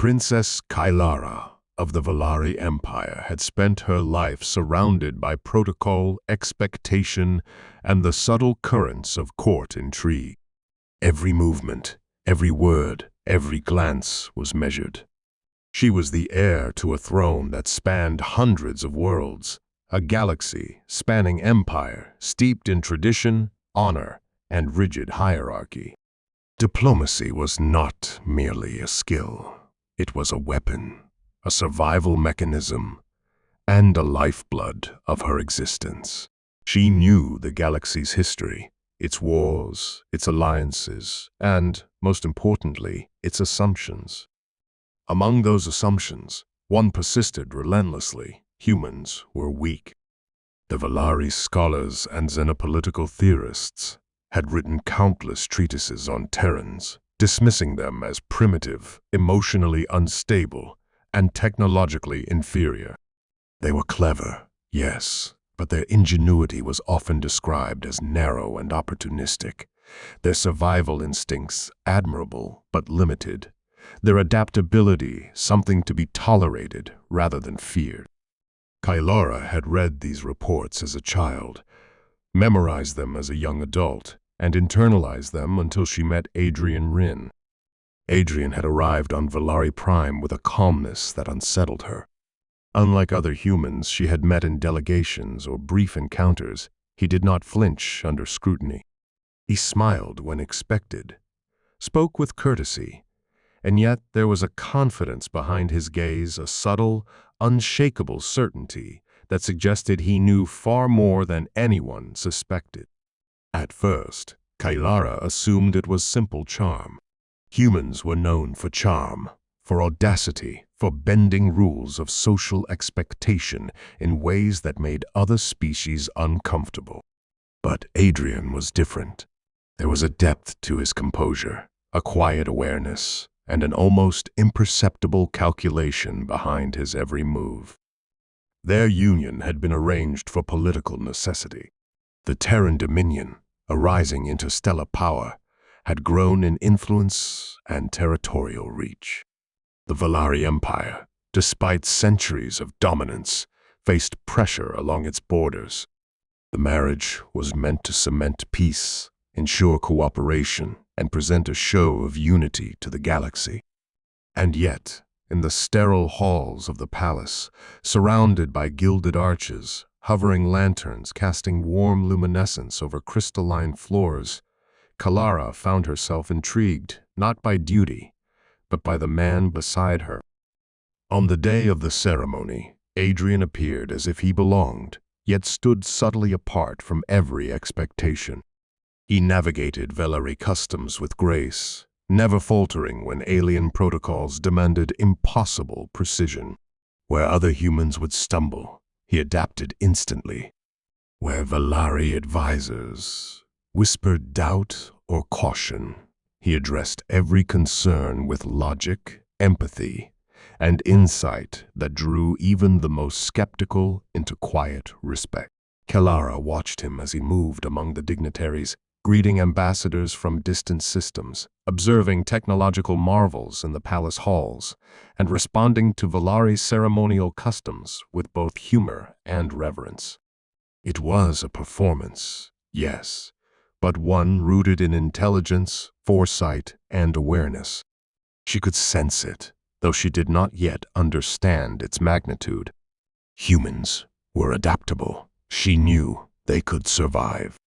Princess Kylara of the Valari Empire had spent her life surrounded by protocol, expectation, and the subtle currents of court intrigue. Every movement, every word, every glance was measured. She was the heir to a throne that spanned hundreds of worlds, a galaxy spanning empire steeped in tradition, honor, and rigid hierarchy. Diplomacy was not merely a skill. It was a weapon, a survival mechanism, and a lifeblood of her existence. She knew the galaxy's history, its wars, its alliances, and, most importantly, its assumptions. Among those assumptions, one persisted relentlessly: humans were weak. The Valari scholars and xenopolitical theorists had written countless treatises on Terrans, dismissing them as primitive, emotionally unstable, and technologically inferior. They were clever, yes, but their ingenuity was often described as narrow and opportunistic, their survival instincts admirable but limited, their adaptability something to be tolerated rather than feared. Kylara had read these reports as a child, memorized them as a young adult, and internalized them until she met Adrian Rin. Adrian had arrived on Valari Prime with a calmness that unsettled her. Unlike other humans she had met in delegations or brief encounters, he did not flinch under scrutiny. He smiled when expected, spoke with courtesy, and yet there was a confidence behind his gaze, a subtle, unshakable certainty that suggested he knew far more than anyone suspected. At first, Kylara assumed it was simple charm. Humans were known for charm, for audacity, for bending rules of social expectation in ways that made other species uncomfortable. But Adrian was different. There was a depth to his composure, a quiet awareness, and an almost imperceptible calculation behind his every move. Their union had been arranged for political necessity. The Terran Dominion, a rising interstellar power, had grown in influence and territorial reach. The Valari Empire, despite centuries of dominance, faced pressure along its borders. The marriage was meant to cement peace, ensure cooperation, and present a show of unity to the galaxy. And yet, in the sterile halls of the palace, surrounded by gilded arches, hovering lanterns casting warm luminescence over crystalline floors, Kylara found herself intrigued not by duty, but by the man beside her. On the day of the ceremony, Adrian appeared as if he belonged, yet stood subtly apart from every expectation. He navigated Valari customs with grace, never faltering when alien protocols demanded impossible precision. Where other humans would stumble, he adapted instantly. Where Valari advisors whispered doubt or caution, he addressed every concern with logic, empathy, and insight that drew even the most skeptical into quiet respect. Kylara watched him as he moved among the dignitaries, greeting ambassadors from distant systems, observing technological marvels in the palace halls, and responding to Valari's ceremonial customs with both humor and reverence. It was a performance, yes, but one rooted in intelligence, foresight, and awareness. She could sense it, though she did not yet understand its magnitude. Humans were adaptable. She knew they could survive.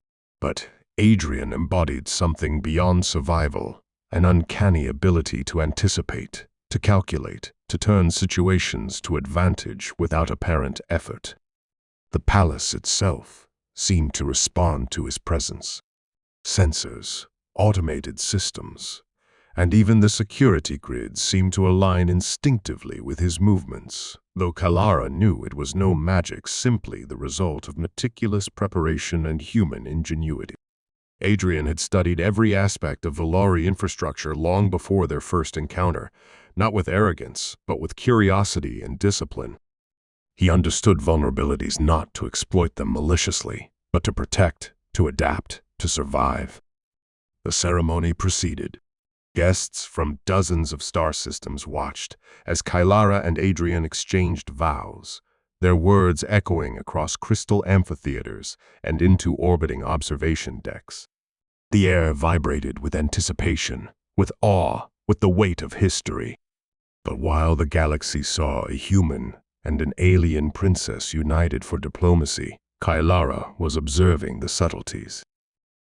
But Adrian embodied something beyond survival, an uncanny ability to anticipate, to calculate, to turn situations to advantage without apparent effort. The palace itself seemed to respond to his presence. Sensors, automated systems, and even the security grid seemed to align instinctively with his movements, though Kylara knew it was no magic, simply the result of meticulous preparation and human ingenuity. Adrian had studied every aspect of Valari infrastructure long before their first encounter, not with arrogance, but with curiosity and discipline. He understood vulnerabilities not to exploit them maliciously, but to protect, to adapt, to survive. The ceremony proceeded. Guests from dozens of star systems watched as Kylara and Adrian exchanged vows, their words echoing across crystal amphitheaters and into orbiting observation decks. The air vibrated with anticipation, with awe, with the weight of history. But while the galaxy saw a human and an alien princess united for diplomacy, Kylara was observing the subtleties.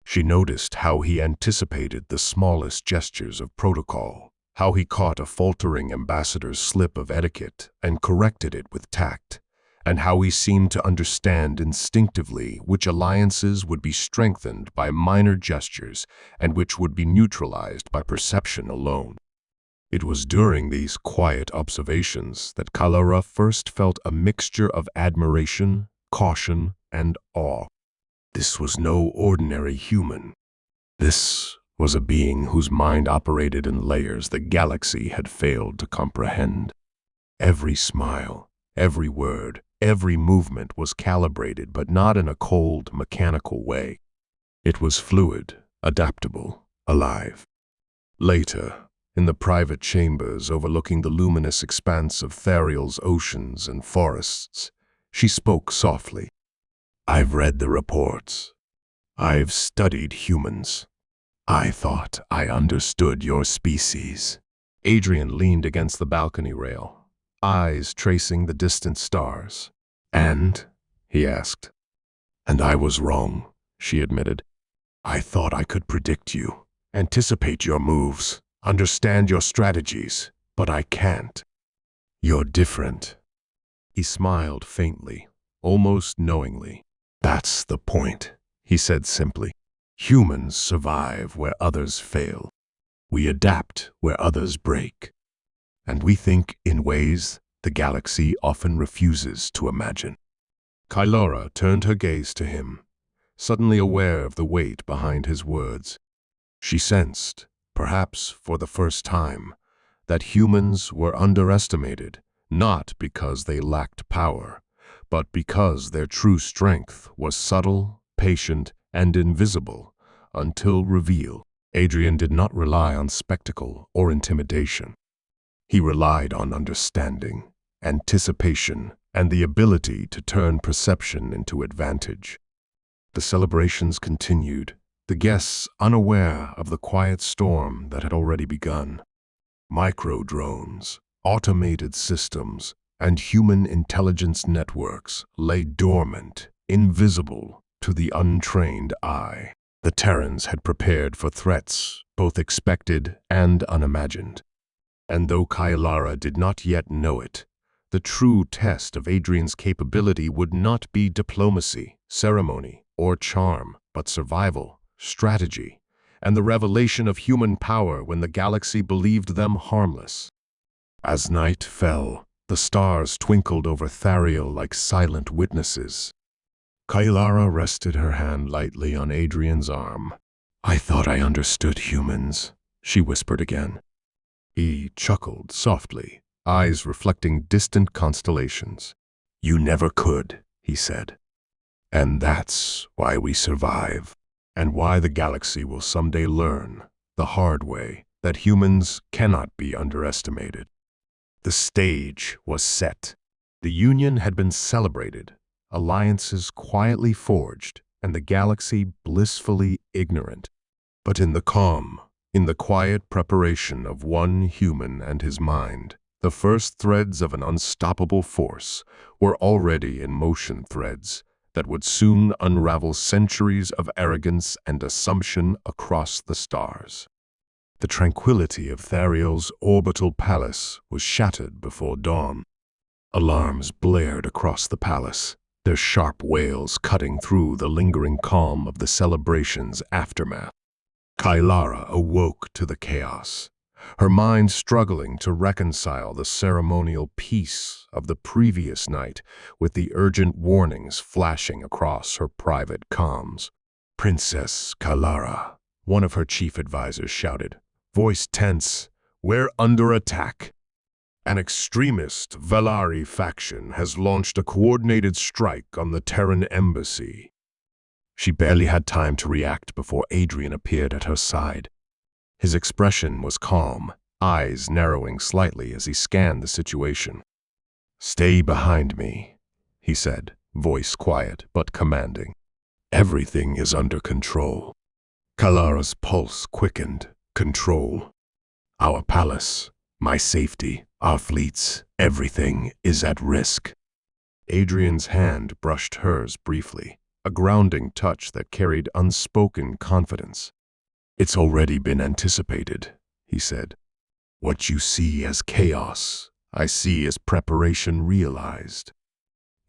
She noticed how he anticipated the smallest gestures of protocol, how he caught a faltering ambassador's slip of etiquette and corrected it with tact, and how he seemed to understand instinctively which alliances would be strengthened by minor gestures and which would be neutralized by perception alone. It was during these quiet observations that Kylara first felt a mixture of admiration, caution, and awe. This was no ordinary human. This was a being whose mind operated in layers the galaxy had failed to comprehend. Every smile, every word, every movement was calibrated, but not in a cold, mechanical way. It was fluid, adaptable, alive. Later, in the private chambers overlooking the luminous expanse of Thariel's oceans and forests, she spoke softly. "I've read the reports. I've studied humans. I thought I understood your species." Adrian leaned against the balcony rail, eyes tracing the distant stars. "And?" he asked. "And I was wrong," she admitted. "I thought I could predict you, anticipate your moves, understand your strategies, but I can't. You're different." He smiled faintly, almost knowingly. "That's the point," he said simply. "Humans survive where others fail. We adapt where others break. And we think in ways the galaxy often refuses to imagine." Kylara turned her gaze to him, suddenly aware of the weight behind his words. She sensed, perhaps for the first time, that humans were underestimated, not because they lacked power, but because their true strength was subtle, patient, and invisible until revealed. Adrian did not rely on spectacle or intimidation. He relied on understanding, anticipation, and the ability to turn perception into advantage. The celebrations continued, the guests unaware of the quiet storm that had already begun. Micro-drones, automated systems, and human intelligence networks lay dormant, invisible to the untrained eye. The Terrans had prepared for threats, both expected and unimagined. And though Kylara did not yet know it, the true test of Adrian's capability would not be diplomacy, ceremony, or charm, but survival, strategy, and the revelation of human power when the galaxy believed them harmless. As night fell, the stars twinkled over Thariel like silent witnesses. Kylara rested her hand lightly on Adrian's arm. "I thought I understood humans," she whispered again. He chuckled softly, eyes reflecting distant constellations. "You never could," he said. "And that's why we survive, and why the galaxy will someday learn, the hard way, that humans cannot be underestimated." The stage was set. The union had been celebrated, alliances quietly forged, and the galaxy blissfully ignorant. But in the calm, in the quiet preparation of one human and his mind, the first threads of an unstoppable force were already in motion, threads that would soon unravel centuries of arrogance and assumption across the stars. The tranquility of Thariel's orbital palace was shattered before dawn. Alarms blared across the palace, their sharp wails cutting through the lingering calm of the celebration's aftermath. Kylara awoke to the chaos, her mind struggling to reconcile the ceremonial peace of the previous night with the urgent warnings flashing across her private comms. "Princess Kylara," one of her chief advisors shouted, voice tense, "we're under attack. An extremist Valari faction has launched a coordinated strike on the Terran embassy." She barely had time to react before Adrian appeared at her side. His expression was calm, eyes narrowing slightly as he scanned the situation. "Stay behind me," he said, voice quiet but commanding. "Everything is under control." Kalara's pulse quickened. Control. Our palace, my safety, our fleets, everything is at risk. Adrian's hand brushed hers briefly, a grounding touch that carried unspoken confidence. "It's already been anticipated," he said. "What you see as chaos, I see as preparation realized.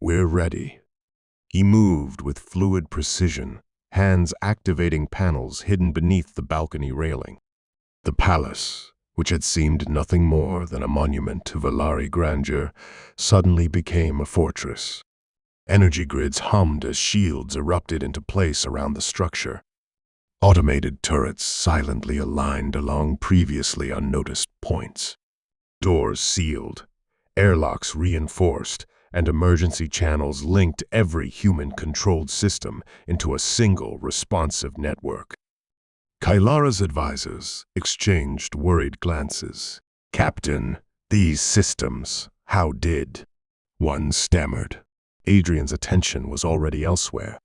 We're ready." He moved with fluid precision, hands activating panels hidden beneath the balcony railing. The palace, which had seemed nothing more than a monument to Valari grandeur, suddenly became a fortress. Energy grids hummed as shields erupted into place around the structure. Automated turrets silently aligned along previously unnoticed points. Doors sealed, airlocks reinforced, and emergency channels linked every human-controlled system into a single responsive network. Kailara's advisors exchanged worried glances. "Captain, these systems, how did?" One stammered. Adrian's attention was already elsewhere.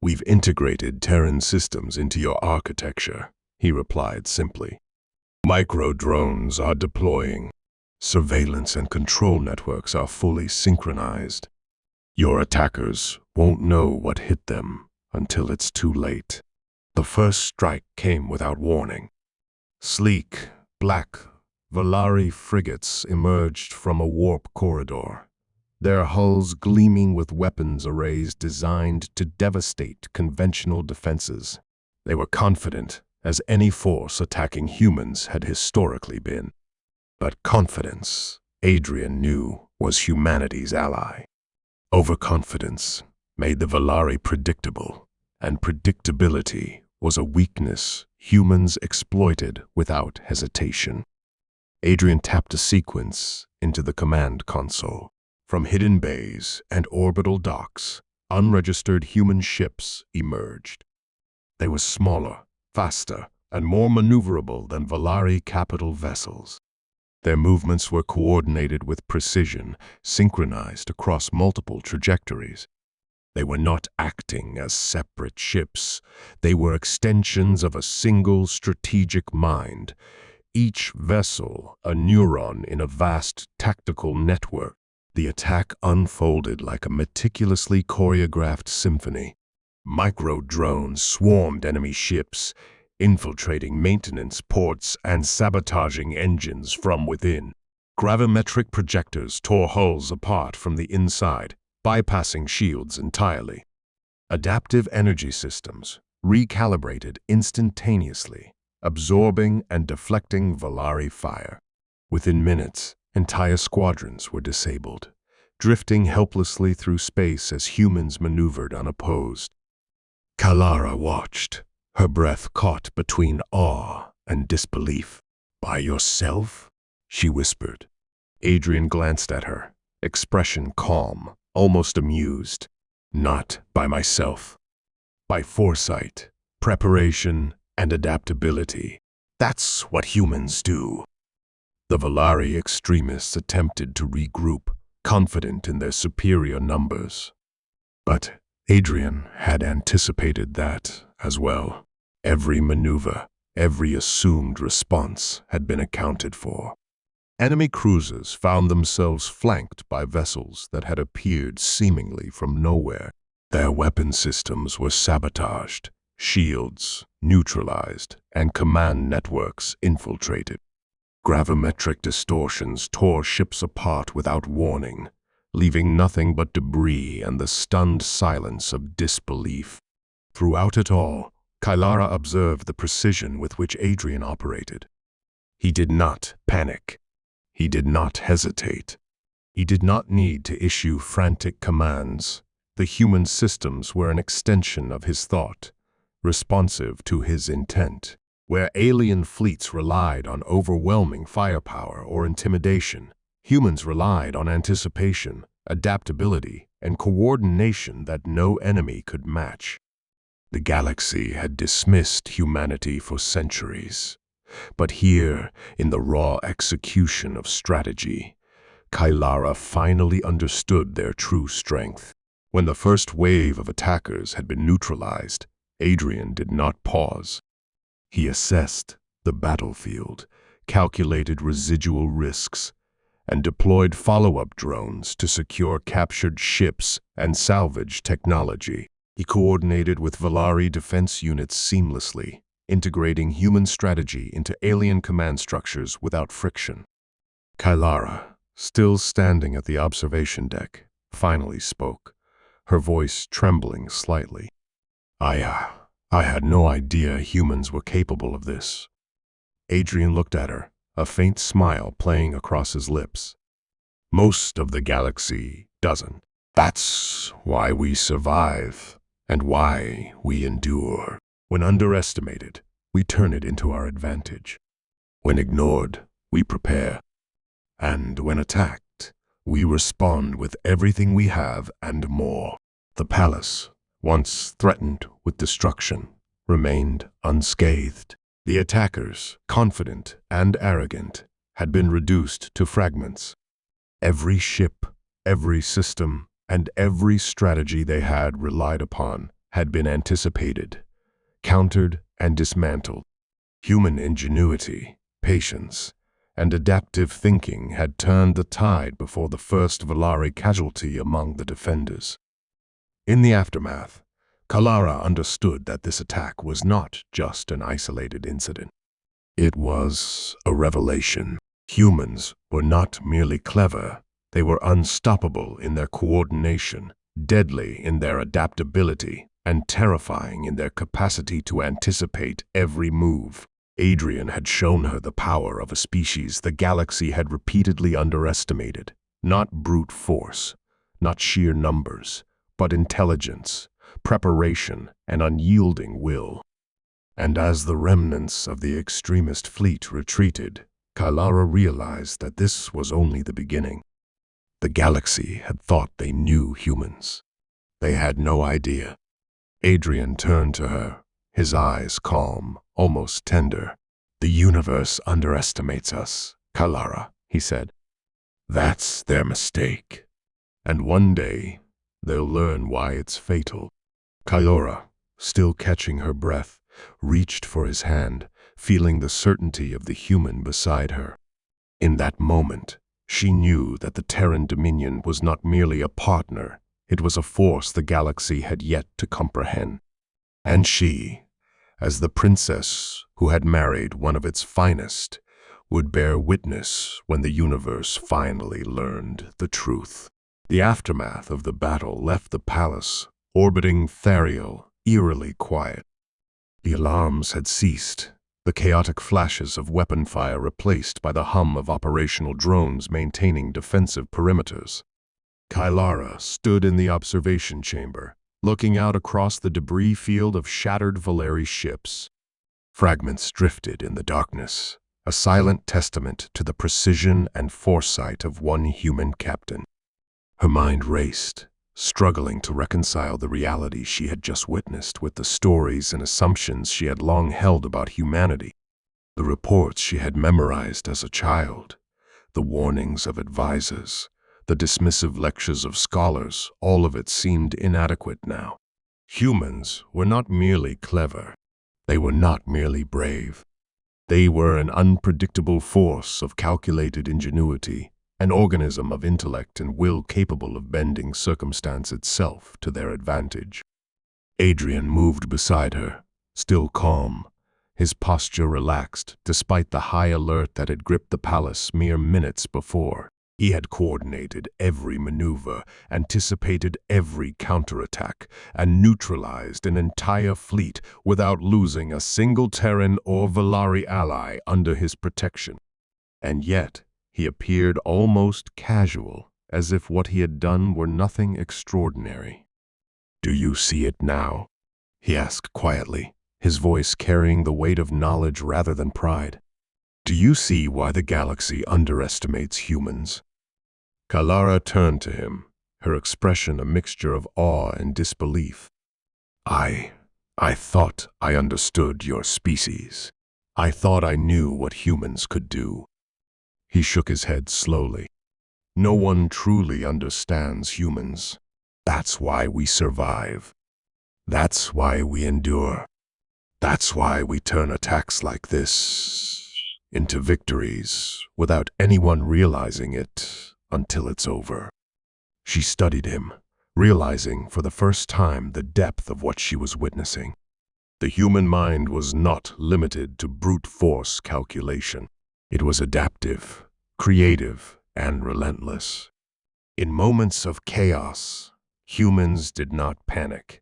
"We've integrated Terran systems into your architecture," he replied simply. "Micro-drones are deploying. Surveillance and control networks are fully synchronized. Your attackers won't know what hit them until it's too late." The first strike came without warning. Sleek, black, Valari frigates emerged from a warp corridor, their hulls gleaming with weapons arrays designed to devastate conventional defenses. They were confident, as any force attacking humans had historically been. But confidence, Adrian knew, was humanity's ally. Overconfidence made the Valari predictable, and predictability was a weakness humans exploited without hesitation. Adrian tapped a sequence into the command console. From hidden bays and orbital docks, unregistered human ships emerged. They were smaller, faster, and more maneuverable than Valari capital vessels. Their movements were coordinated with precision, synchronized across multiple trajectories. They were not acting as separate ships. They were extensions of a single strategic mind, each vessel a neuron in a vast tactical network. The attack unfolded like a meticulously choreographed symphony. Micro-drones swarmed enemy ships, infiltrating maintenance ports and sabotaging engines from within. Gravimetric projectors tore hulls apart from the inside, bypassing shields entirely. Adaptive energy systems recalibrated instantaneously, absorbing and deflecting Valari fire. Within minutes, entire squadrons were disabled, drifting helplessly through space as humans maneuvered unopposed. Kalara watched, her breath caught between awe and disbelief. "By yourself?" she whispered. Adrian glanced at her, expression calm, almost amused. "Not by myself. By foresight, preparation, and adaptability. That's what humans do." The Valari extremists attempted to regroup, confident in their superior numbers. But Adrian had anticipated that as well. Every maneuver, every assumed response had been accounted for. Enemy cruisers found themselves flanked by vessels that had appeared seemingly from nowhere. Their weapon systems were sabotaged, shields neutralized, and command networks infiltrated. Gravimetric distortions tore ships apart without warning, leaving nothing but debris and the stunned silence of disbelief. Throughout it all, Kailara observed the precision with which Adrian operated. He did not panic. He did not hesitate. He did not need to issue frantic commands. The human systems were an extension of his thought, responsive to his intent. Where alien fleets relied on overwhelming firepower or intimidation, humans relied on anticipation, adaptability, and coordination that no enemy could match. The galaxy had dismissed humanity for centuries, But here, in the raw execution of strategy, Kailara finally understood their true strength. When the first wave of attackers had been neutralized, Adrian did not pause. He assessed the battlefield, calculated residual risks, and deployed follow-up drones to secure captured ships and salvage technology. He coordinated with Valari defense units seamlessly, integrating human strategy into alien command structures without friction. Kailara, still standing at the observation deck, finally spoke, her voice trembling slightly. I had no idea humans were capable of this." Adrian looked at her, a faint smile playing across his lips. "Most of the galaxy doesn't. That's why we survive and why we endure. When underestimated, we turn it into our advantage. When ignored, we prepare. And when attacked, we respond with everything we have and more." The palace, once threatened with destruction, remained unscathed. The attackers, confident and arrogant, had been reduced to fragments. Every ship, every system, and every strategy they had relied upon had been anticipated, countered, and dismantled. Human ingenuity, patience, and adaptive thinking had turned the tide before the first Valari casualty among the defenders. In the aftermath, Kailara understood that this attack was not just an isolated incident. It was a revelation. Humans were not merely clever, they were unstoppable in their coordination, deadly in their adaptability, and terrifying in their capacity to anticipate every move. Adrian had shown her the power of a species the galaxy had repeatedly underestimated. Not brute force, not sheer numbers, but intelligence, preparation, and unyielding will. And as the remnants of the extremist fleet retreated, Kailara realized that this was only the beginning. The galaxy had thought they knew humans. They had no idea. Adrian turned to her, his eyes calm, almost tender. "The universe underestimates us, Kailara," he said. "That's their mistake. And one day, they'll learn why it's fatal." Kailara, still catching her breath, reached for his hand, feeling the certainty of the human beside her. In that moment, she knew that the Terran Dominion was not merely a partner, it was a force the galaxy had yet to comprehend. And she, as the princess who had married one of its finest, would bear witness when the universe finally learned the truth. The aftermath of the battle left the palace, orbiting Thariel, eerily quiet. The alarms had ceased, the chaotic flashes of weapon fire replaced by the hum of operational drones maintaining defensive perimeters. Kailara stood in the observation chamber, looking out across the debris field of shattered Valari ships. Fragments drifted in the darkness, a silent testament to the precision and foresight of one human captain. Her mind raced, struggling to reconcile the reality she had just witnessed with the stories and assumptions she had long held about humanity. The reports she had memorized as a child, the warnings of advisors, the dismissive lectures of scholars, all of it seemed inadequate now. Humans were not merely clever. They were not merely brave. They were an unpredictable force of calculated ingenuity, an organism of intellect and will capable of bending circumstance itself to their advantage. Adrian moved beside her, still calm, his posture relaxed despite the high alert that had gripped the palace mere minutes before. He had coordinated every maneuver, anticipated every counterattack, and neutralized an entire fleet without losing a single Terran or Valari ally under his protection. And yet, he appeared almost casual, as if what he had done were nothing extraordinary. "Do you see it now?" he asked quietly, his voice carrying the weight of knowledge rather than pride. "Do you see why the galaxy underestimates humans?" Kailara turned to him, her expression a mixture of awe and disbelief. I thought I understood your species. I thought I knew what humans could do." He shook his head slowly. "No one truly understands humans. That's why we survive. That's why we endure. That's why we turn attacks like this into victories without anyone realizing it until it's over." She studied him, realizing for the first time the depth of what she was witnessing. The human mind was not limited to brute force calculation. It was adaptive, creative, and relentless. In moments of chaos, humans did not panic.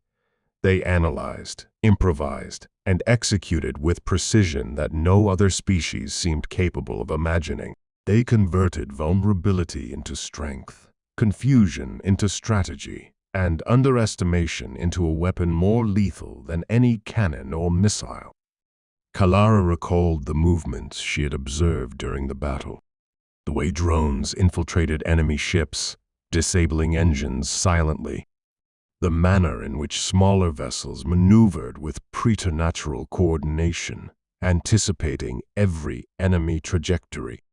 They analyzed, improvised, and executed with precision that no other species seemed capable of imagining. They converted vulnerability into strength, confusion into strategy, and underestimation into a weapon more lethal than any cannon or missile. Kalara recalled the movements she had observed during the battle. The way drones infiltrated enemy ships, disabling engines silently. The manner in which smaller vessels maneuvered with preternatural coordination, anticipating every enemy trajectory.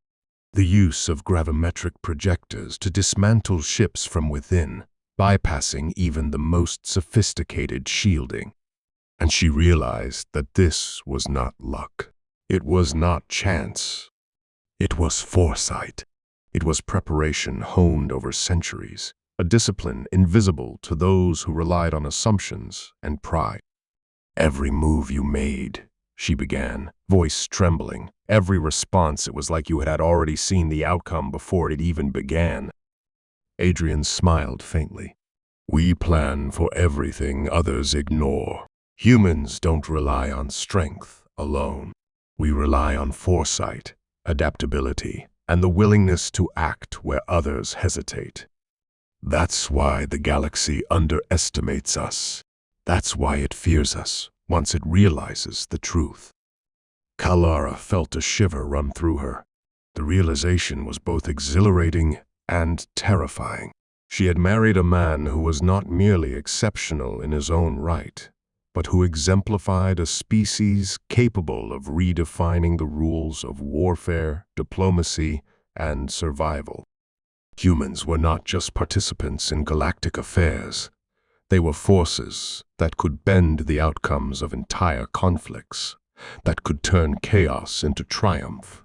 The use of gravimetric projectors to dismantle ships from within, bypassing even the most sophisticated shielding. And she realized that this was not luck. It was not chance. It was foresight. It was preparation honed over centuries, a discipline invisible to those who relied on assumptions and pride. "Every move you made," she began, voice trembling. "Every response, it was like you had already seen the outcome before it even began." Adrian smiled faintly. "We plan for everything others ignore. Humans don't rely on strength alone. We rely on foresight, adaptability, and the willingness to act where others hesitate. That's why the galaxy underestimates us. That's why it fears us once it realizes the truth." Kalara felt a shiver run through her. The realization was both exhilarating and terrifying. She had married a man who was not merely exceptional in his own right, but who exemplified a species capable of redefining the rules of warfare, diplomacy, and survival. Humans were not just participants in galactic affairs. They were forces that could bend the outcomes of entire conflicts, that could turn chaos into triumph,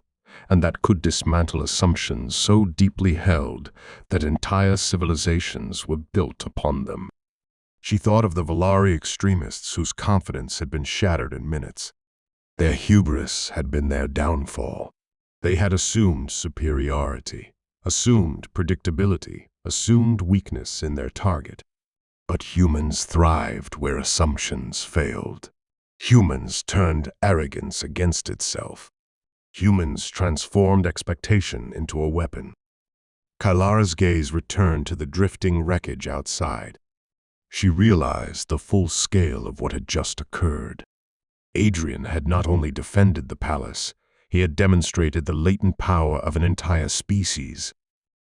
and that could dismantle assumptions so deeply held that entire civilizations were built upon them. She thought of the Valari extremists whose confidence had been shattered in minutes. Their hubris had been their downfall. They had assumed superiority, assumed predictability, assumed weakness in their target. But humans thrived where assumptions failed. Humans turned arrogance against itself. Humans transformed expectation into a weapon. Kalara's gaze returned to the drifting wreckage outside. She realized the full scale of what had just occurred. Adrian had not only defended the palace, he had demonstrated the latent power of an entire species.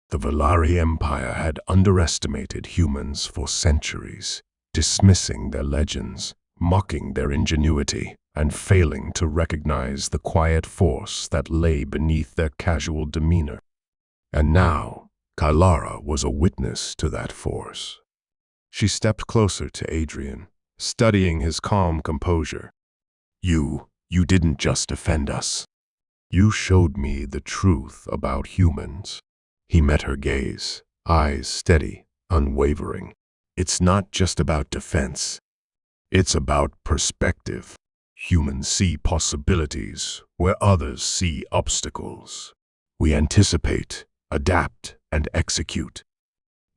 The Valari Empire had underestimated humans for centuries, dismissing their legends, mocking their ingenuity, and failing to recognize the quiet force that lay beneath their casual demeanor. And now, Kalara was a witness to that force. She stepped closer to Adrian, studying his calm composure. You didn't just defend us. You showed me the truth about humans." He met her gaze, eyes steady, unwavering. "It's not just about defense. It's about perspective. Humans see possibilities where others see obstacles. We anticipate, adapt, and execute.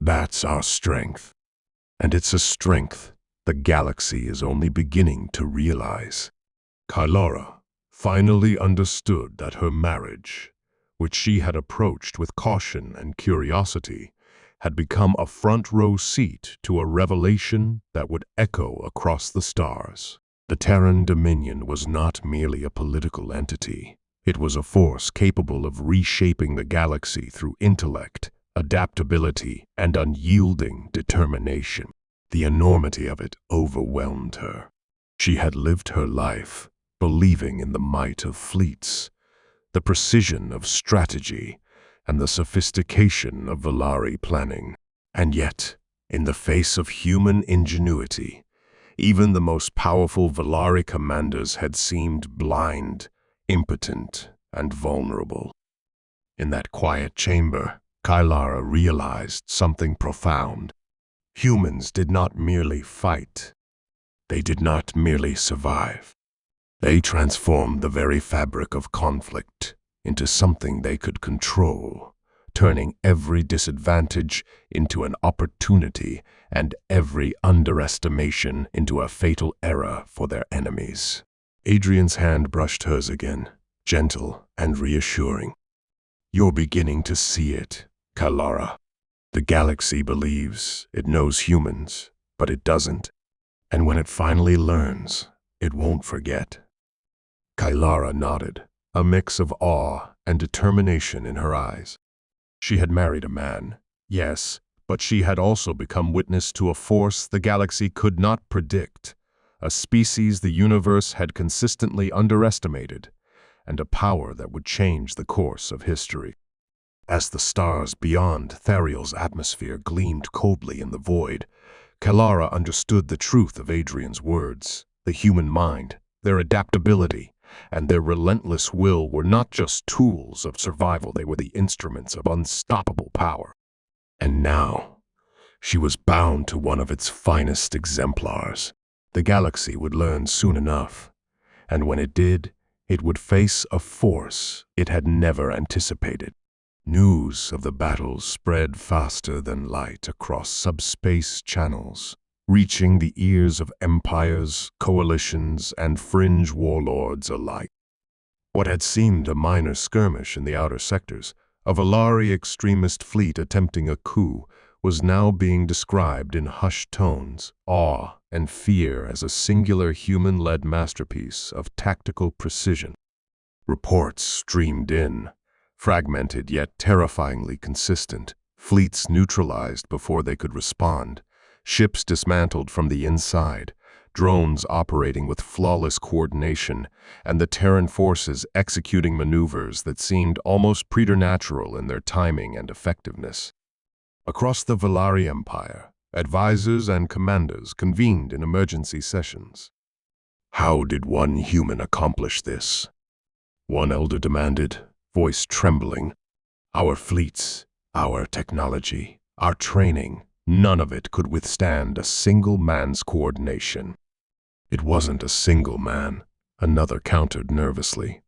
That's our strength. And it's a strength the galaxy is only beginning to realize." Kalara finally understood that her marriage, which she had approached with caution and curiosity, had become a front-row seat to a revelation that would echo across the stars. The Terran Dominion was not merely a political entity. It was a force capable of reshaping the galaxy through intellect, adaptability, and unyielding determination. The enormity of it overwhelmed her. She had lived her life, believing in the might of fleets, the precision of strategy, and the sophistication of Valari planning. And yet, in the face of human ingenuity, even the most powerful Valari commanders had seemed blind, impotent, and vulnerable. In that quiet chamber, Kailara realized something profound. Humans did not merely fight. They did not merely survive. They transformed the very fabric of conflict into something they could control, turning every disadvantage into an opportunity and every underestimation into a fatal error for their enemies. Adrian's hand brushed hers again, gentle and reassuring. "You're beginning to see it, Kailara. The galaxy believes it knows humans, but it doesn't. And when it finally learns, it won't forget." Kailara nodded, a mix of awe and determination in her eyes. She had married a man, yes, but she had also become witness to a force the galaxy could not predict, a species the universe had consistently underestimated, and a power that would change the course of history. As the stars beyond Thariel's atmosphere gleamed coldly in the void, Kailara understood the truth of Adrian's words. The human mind, their adaptability, and their relentless will were not just tools of survival, they were the instruments of unstoppable power. And now, she was bound to one of its finest exemplars. The galaxy would learn soon enough, and when it did, it would face a force it had never anticipated. News of the battles spread faster than light across subspace channels, reaching the ears of empires, coalitions, and fringe warlords alike. What had seemed a minor skirmish in the outer sectors, a Valari extremist fleet attempting a coup, was now being described in hushed tones, awe and fear as a singular human-led masterpiece of tactical precision. Reports streamed in, fragmented yet terrifyingly consistent, fleets neutralized before they could respond, ships dismantled from the inside, drones operating with flawless coordination, and the Terran forces executing maneuvers that seemed almost preternatural in their timing and effectiveness. Across the Valari Empire, advisors and commanders convened in emergency sessions. "How did one human accomplish this?" one elder demanded, voice trembling. "Our fleets, our technology, our training, none of it could withstand a single man's coordination." "It wasn't a single man," another countered nervously,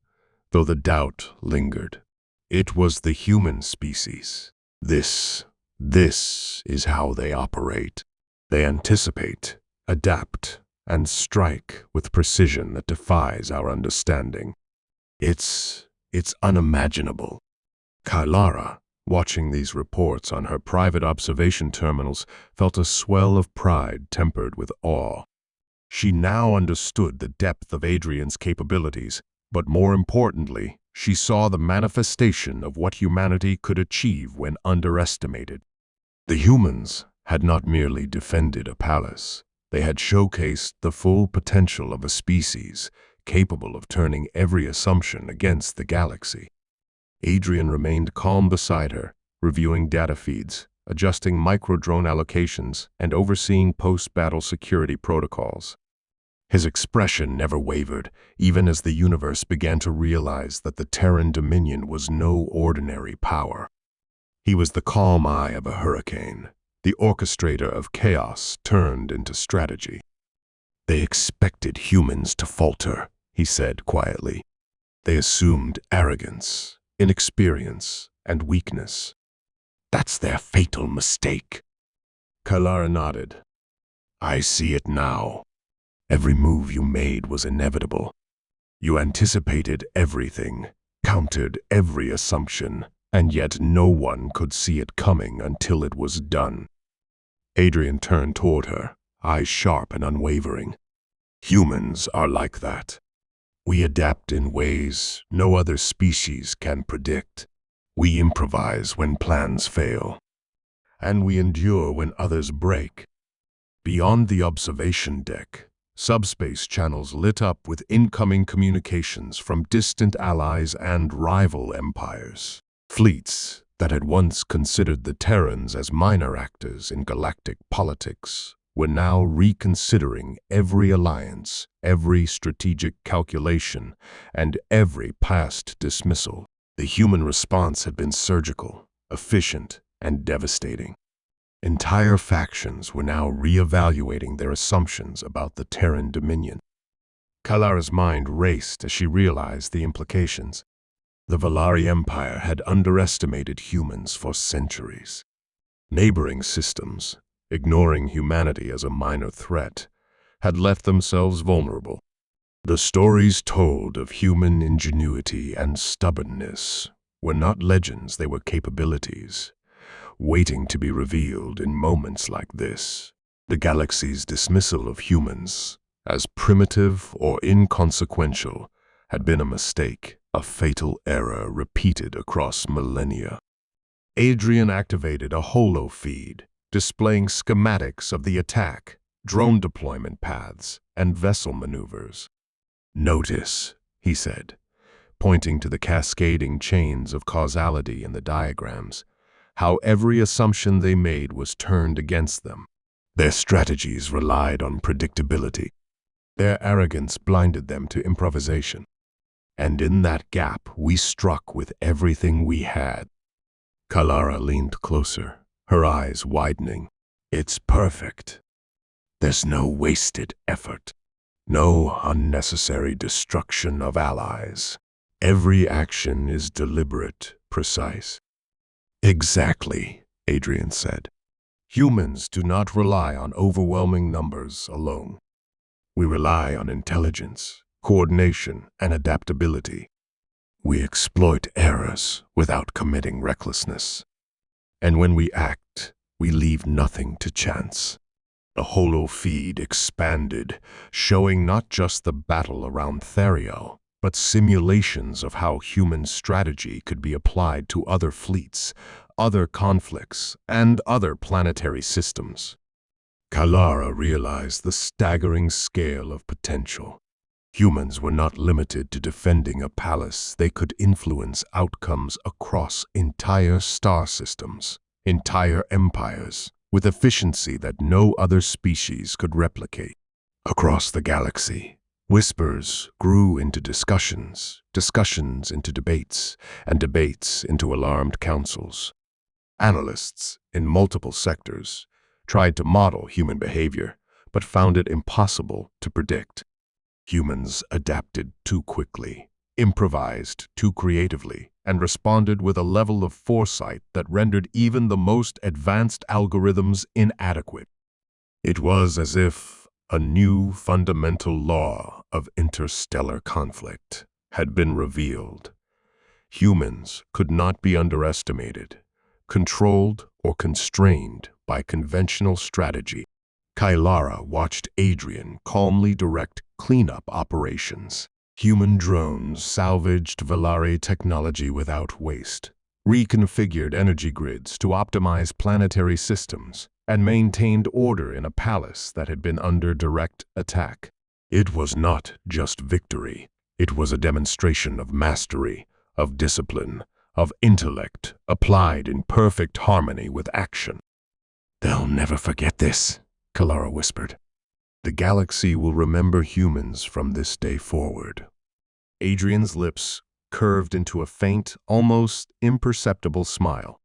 though the doubt lingered. "It was the human species. This is how they operate. They anticipate, adapt, and strike with precision that defies our understanding. It's unimaginable." Kailara, watching these reports on her private observation terminals, felt a swell of pride tempered with awe. She now understood the depth of Adrian's capabilities, but more importantly, she saw the manifestation of what humanity could achieve when underestimated. The humans had not merely defended a palace. They had showcased the full potential of a species capable of turning every assumption against the galaxy. Adrian remained calm beside her, reviewing data feeds, adjusting micro-drone allocations, and overseeing post-battle security protocols. His expression never wavered, even as the universe began to realize that the Terran Dominion was no ordinary power. He was the calm eye of a hurricane, the orchestrator of chaos turned into strategy. "They expected humans to falter," he said quietly. "They assumed arrogance, inexperience, and weakness. That's their fatal mistake." Kailara nodded. "I see it now. Every move you made was inevitable. You anticipated everything, countered every assumption, and yet no one could see it coming until it was done." Adrian turned toward her, eyes sharp and unwavering. "Humans are like that. We adapt in ways no other species can predict. We improvise when plans fail, and we endure when others break." Beyond the observation deck, Subspace channels lit up with incoming communications from distant allies and rival empires. Fleets that had once considered the Terrans as minor actors in galactic politics were now reconsidering every alliance, every strategic calculation, and every past dismissal. The human response had been surgical, efficient, and devastating. Entire factions were now re-evaluating their assumptions about the Terran dominion. Kylara's mind raced as she realized the implications. The Valari Empire had underestimated humans for centuries. Neighboring systems, ignoring humanity as a minor threat, had left themselves vulnerable. The stories told of human ingenuity and stubbornness were not legends, they were capabilities, waiting to be revealed in moments like this. The galaxy's dismissal of humans as primitive or inconsequential had been a mistake, a fatal error repeated across millennia. Adrian activated a holo feed, displaying schematics of the attack, drone deployment paths, and vessel maneuvers. "Notice," he said, pointing to the cascading chains of causality in the diagrams, how every assumption they made was turned against them. Their strategies relied on predictability. Their arrogance blinded them to improvisation. And in that gap, we struck with everything we had. Kylara leaned closer, her eyes widening. "It's perfect. There's no wasted effort, no unnecessary destruction of allies. Every action is deliberate, precise." "Exactly," Adrian said. "Humans do not rely on overwhelming numbers alone. We rely on intelligence, coordination, and adaptability. We exploit errors without committing recklessness. And when we act, we leave nothing to chance." The holo feed expanded, showing not just the battle around Theriel, but simulations of how human strategy could be applied to other fleets, other conflicts, and other planetary systems. Kylara realized the staggering scale of potential. Humans were not limited to defending a palace. They could influence outcomes across entire star systems, entire empires, with efficiency that no other species could replicate. Across the galaxy, whispers grew into discussions, discussions into debates, and debates into alarmed councils. Analysts in multiple sectors tried to model human behavior, but found it impossible to predict. Humans adapted too quickly, improvised too creatively, and responded with a level of foresight that rendered even the most advanced algorithms inadequate. It was as if a new fundamental law of interstellar conflict had been revealed. Humans could not be underestimated, controlled, or constrained by conventional strategy. Kylara watched Adrian calmly direct cleanup operations. Human drones salvaged Valari technology without waste, reconfigured energy grids to optimize planetary systems, and maintained order in a palace that had been under direct attack. It was not just victory. It was a demonstration of mastery, of discipline, of intellect applied in perfect harmony with action. "They'll never forget this," Kylara whispered. "The galaxy will remember humans from this day forward." Adrian's lips curved into a faint, almost imperceptible smile.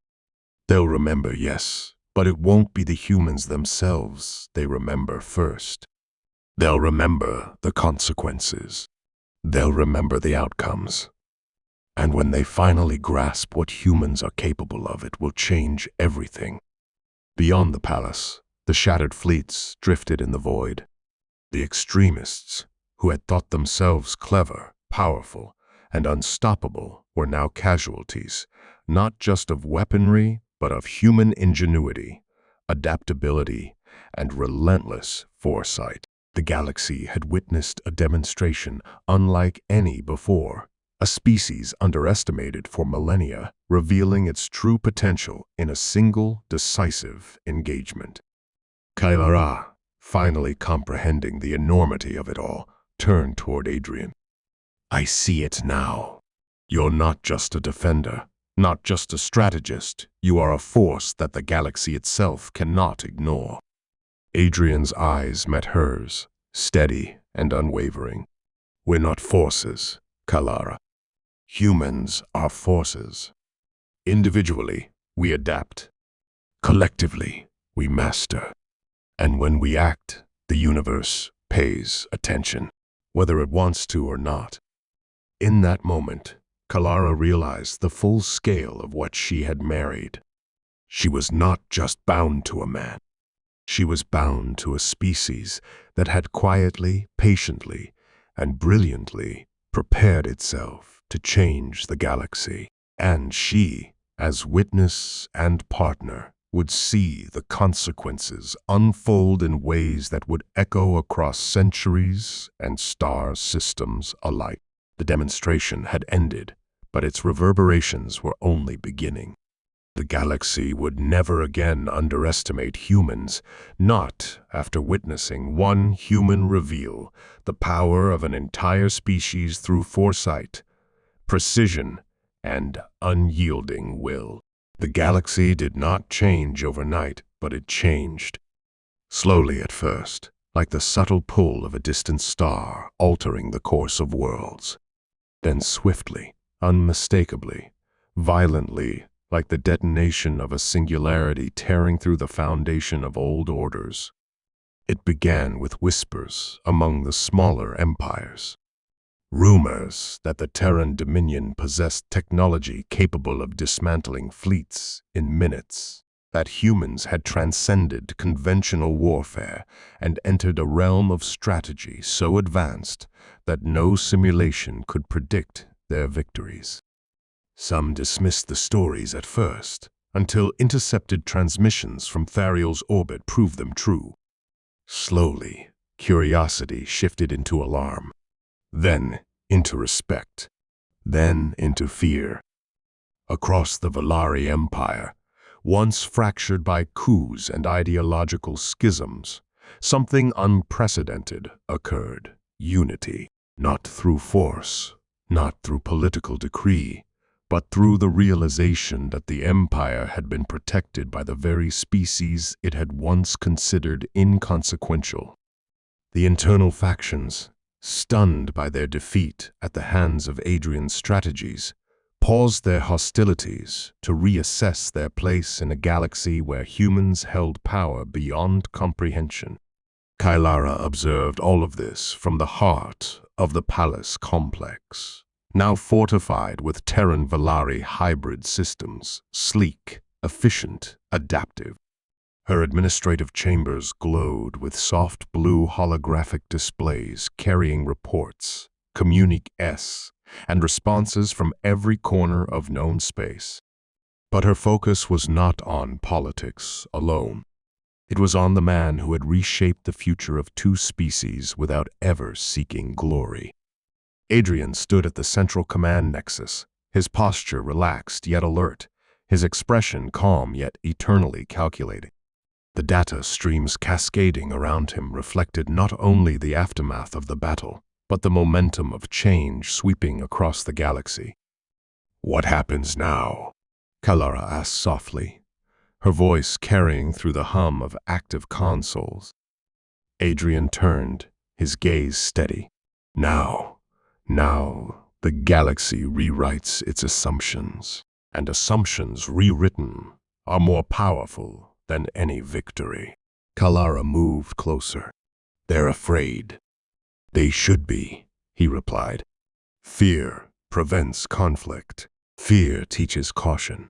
"They'll remember, yes, but it won't be the humans themselves they remember first. They'll remember the consequences. They'll remember the outcomes. And when they finally grasp what humans are capable of, it will change everything." Beyond the palace, the shattered fleets drifted in the void. The extremists, who had thought themselves clever, powerful, and unstoppable, were now casualties, not just of weaponry, but of human ingenuity, adaptability, and relentless foresight. The galaxy had witnessed a demonstration unlike any before, a species underestimated for millennia, revealing its true potential in a single, decisive engagement. "Kylara," finally comprehending the enormity of it all, turned toward Adrian. I see it now. You're not just a defender, not just a strategist. You are a force that the galaxy itself cannot ignore. Adrian's eyes met hers, steady and unwavering. We're not forces, Kalara. Humans are forces. Individually, we adapt. Collectively, we master. And when we act, the universe pays attention, whether it wants to or not. In that moment, Kalara realized the full scale of what she had married. She was not just bound to a man. She was bound to a species that had quietly, patiently, and brilliantly prepared itself to change the galaxy. And she, as witness and partner, would see the consequences unfold in ways that would echo across centuries and star systems alike. The demonstration had ended, but its reverberations were only beginning. The galaxy would never again underestimate humans, not after witnessing one human reveal the power of an entire species through foresight, precision, and unyielding will. The galaxy did not change overnight, but it changed. Slowly at first, like the subtle pull of a distant star altering the course of worlds. Then swiftly, unmistakably, violently, like the detonation of a singularity tearing through the foundation of old orders. It began with whispers among the smaller empires. Rumors that the Terran Dominion possessed technology capable of dismantling fleets in minutes, that humans had transcended conventional warfare and entered a realm of strategy so advanced that no simulation could predict their victories. Some dismissed the stories at first, until intercepted transmissions from Thariel's orbit proved them true. Slowly, curiosity shifted into alarm, then into respect, then into fear. Across the Valari Empire, once fractured by coups and ideological schisms, something unprecedented occurred. Unity, not through force, not through political decree, but through the realization that the Empire had been protected by the very species it had once considered inconsequential. The internal factions, stunned by their defeat at the hands of Adrian's strategies, paused their hostilities to reassess their place in a galaxy where humans held power beyond comprehension. Kailara observed all of this from the heart of the palace complex, now fortified with Terran Valari hybrid systems, sleek, efficient, adaptive. Her administrative chambers glowed with soft blue holographic displays carrying reports, communiques, and responses from every corner of known space. But her focus was not on politics alone. It was on the man who had reshaped the future of two species without ever seeking glory. Adrian stood at the central command nexus, his posture relaxed yet alert, his expression calm yet eternally calculating. The data streams cascading around him reflected not only the aftermath of the battle, but the momentum of change sweeping across the galaxy. "What happens now?" Kalara asked softly, her voice carrying through the hum of active consoles. Adrian turned, his gaze steady. Now, the galaxy rewrites its assumptions, and assumptions rewritten are more powerful than any victory. Kalara moved closer. "They're afraid." "They should be," he replied. "Fear prevents conflict. Fear teaches caution.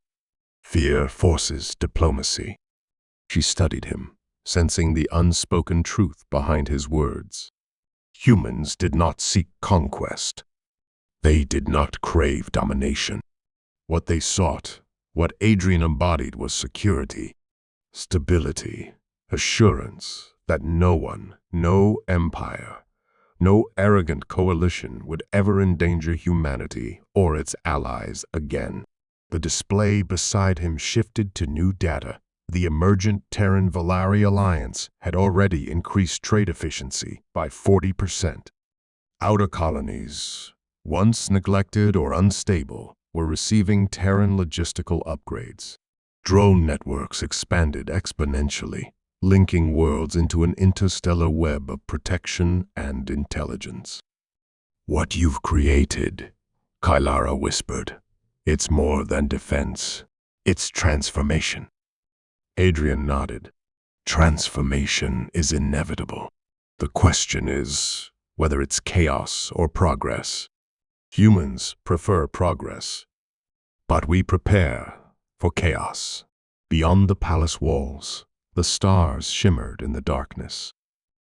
Fear forces diplomacy." She studied him, sensing the unspoken truth behind his words. Humans did not seek conquest. They did not crave domination. What they sought, what Adrian embodied, was security, stability, assurance that no one, no empire, no arrogant coalition would ever endanger humanity or its allies again. The display beside him shifted to new data, The emergent Terran-Valari alliance had already increased trade efficiency by 40%. Outer colonies, once neglected or unstable, were receiving Terran logistical upgrades. Drone networks expanded exponentially, linking worlds into an interstellar web of protection and intelligence. "What you've created," Kylara whispered, "it's more than defense. It's transformation." Adrian nodded. Transformation is inevitable. The question is whether it's chaos or progress. Humans prefer progress, but we prepare for chaos. Beyond the palace walls, the stars shimmered in the darkness.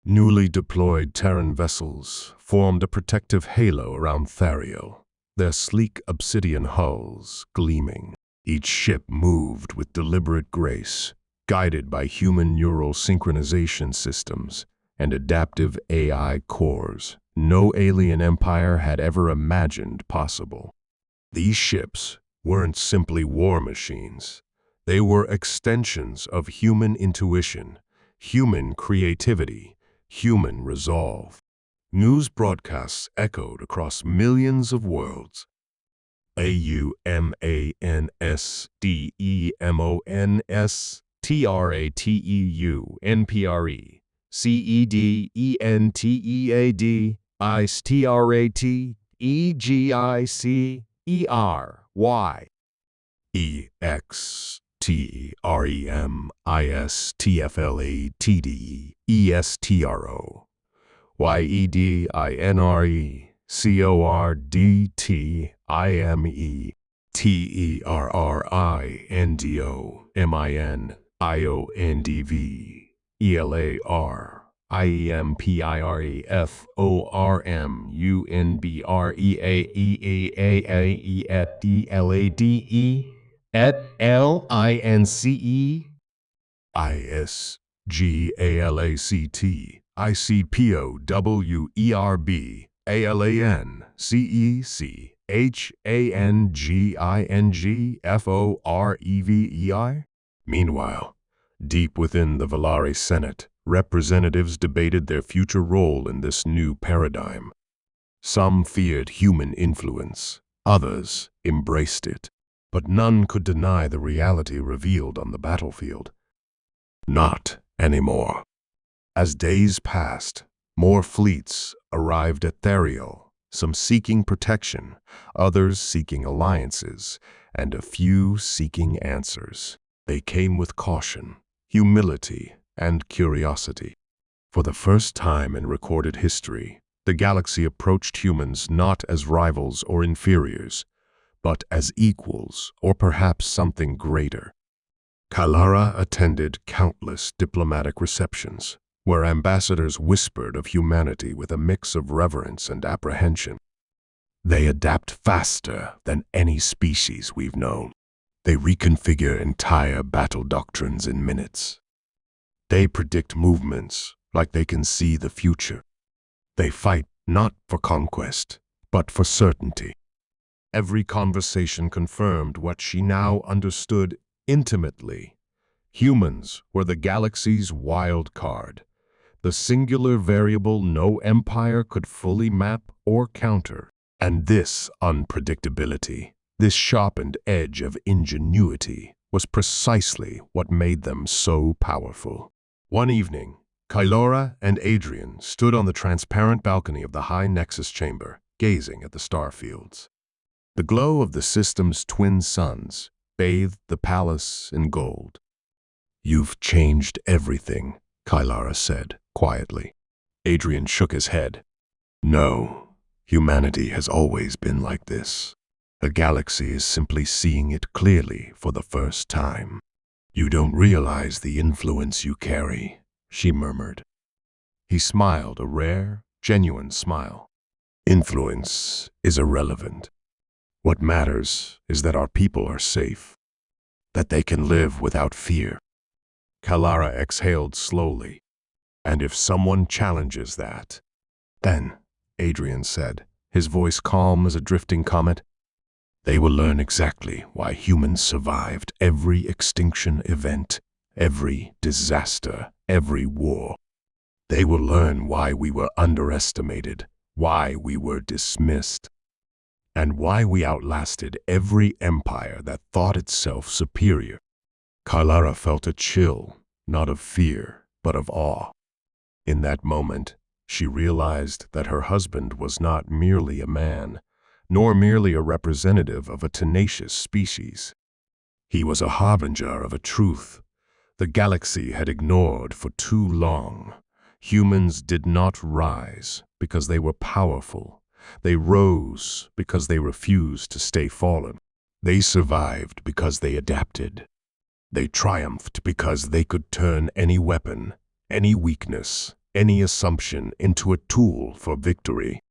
Newly deployed Terran vessels formed a protective halo around Thariel, their sleek obsidian hulls gleaming. Each ship moved with deliberate grace, guided by human neural synchronization systems and adaptive AI cores no alien empire had ever imagined possible. These ships weren't simply war machines. They were extensions of human intuition, human creativity, human resolve. News broadcasts echoed across millions of worlds. AUMANSDEMONS TRATEU NPRE CEDENTEAD ISTRAT EGICERY EXTREMISTFLATDE ESTRO YEDINRE CORDTIME TERRINDOMINIONDV ELARIEFORMUNBREAEAEAEELADE LINCE ISGALACT ICPOWERB ALANCECHANGINGFOREVEI. Meanwhile, deep within the Valari Senate, representatives debated their future role in this new paradigm. Some feared human influence, others embraced it, but none could deny the reality revealed on the battlefield. Not anymore. As days passed, more fleets arrived at Thariel, some seeking protection, others seeking alliances, and a few seeking answers. They came with caution, humility, and curiosity. For the first time in recorded history, the galaxy approached humans not as rivals or inferiors, but as equals or perhaps something greater. Kylara attended countless diplomatic receptions, where ambassadors whispered of humanity with a mix of reverence and apprehension. They adapt faster than any species we've known. They reconfigure entire battle doctrines in minutes. They predict movements like they can see the future. They fight not for conquest, but for certainty. Every conversation confirmed what she now understood intimately. Humans were the galaxy's wild card, the singular variable no empire could fully map or counter. And this unpredictability, this sharpened edge of ingenuity, was precisely what made them so powerful. One evening, Kylara and Adrian stood on the transparent balcony of the high Nexus chamber, gazing at the star fields. The glow of the system's twin suns bathed the palace in gold. "You've changed everything," Kylara said, quietly. Adrian shook his head. "No, humanity has always been like this. The galaxy is simply seeing it clearly for the first time." "You don't realize the influence you carry," she murmured. He smiled, a rare, genuine smile. "Influence is irrelevant. What matters is that our people are safe, that they can live without fear." Kylara exhaled slowly. "And if someone challenges that, then," Adrian said, his voice calm as a drifting comet, "they will learn exactly why humans survived every extinction event every disaster, every war. They will learn why we were underestimated, why we were dismissed, and why we outlasted every empire that thought itself superior. Kalara felt a chill, not of fear, but of awe. In that moment, she realized that her husband was not merely a man, nor merely a representative of a tenacious species. He was a harbinger of a truth the galaxy had ignored for too long. Humans did not rise because they were powerful. They rose because they refused to stay fallen. They survived because they adapted. They triumphed because they could turn any weapon, any weakness, any assumption into a tool for victory.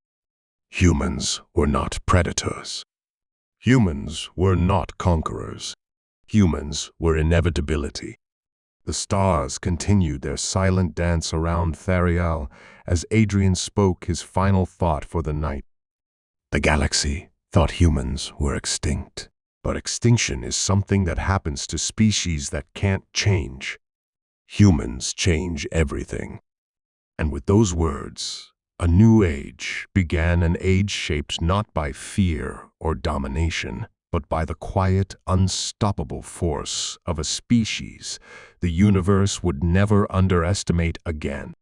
Humans were not predators. Humans were not conquerors. Humans were inevitability. The stars continued their silent dance around Thariel as Adrian spoke his final thought for the night. The galaxy thought humans were extinct, but extinction is something that happens to species that can't change. Humans change everything. And with those words, a new age began, an age shaped not by fear or domination, but by the quiet, unstoppable force of a species the universe would never underestimate again.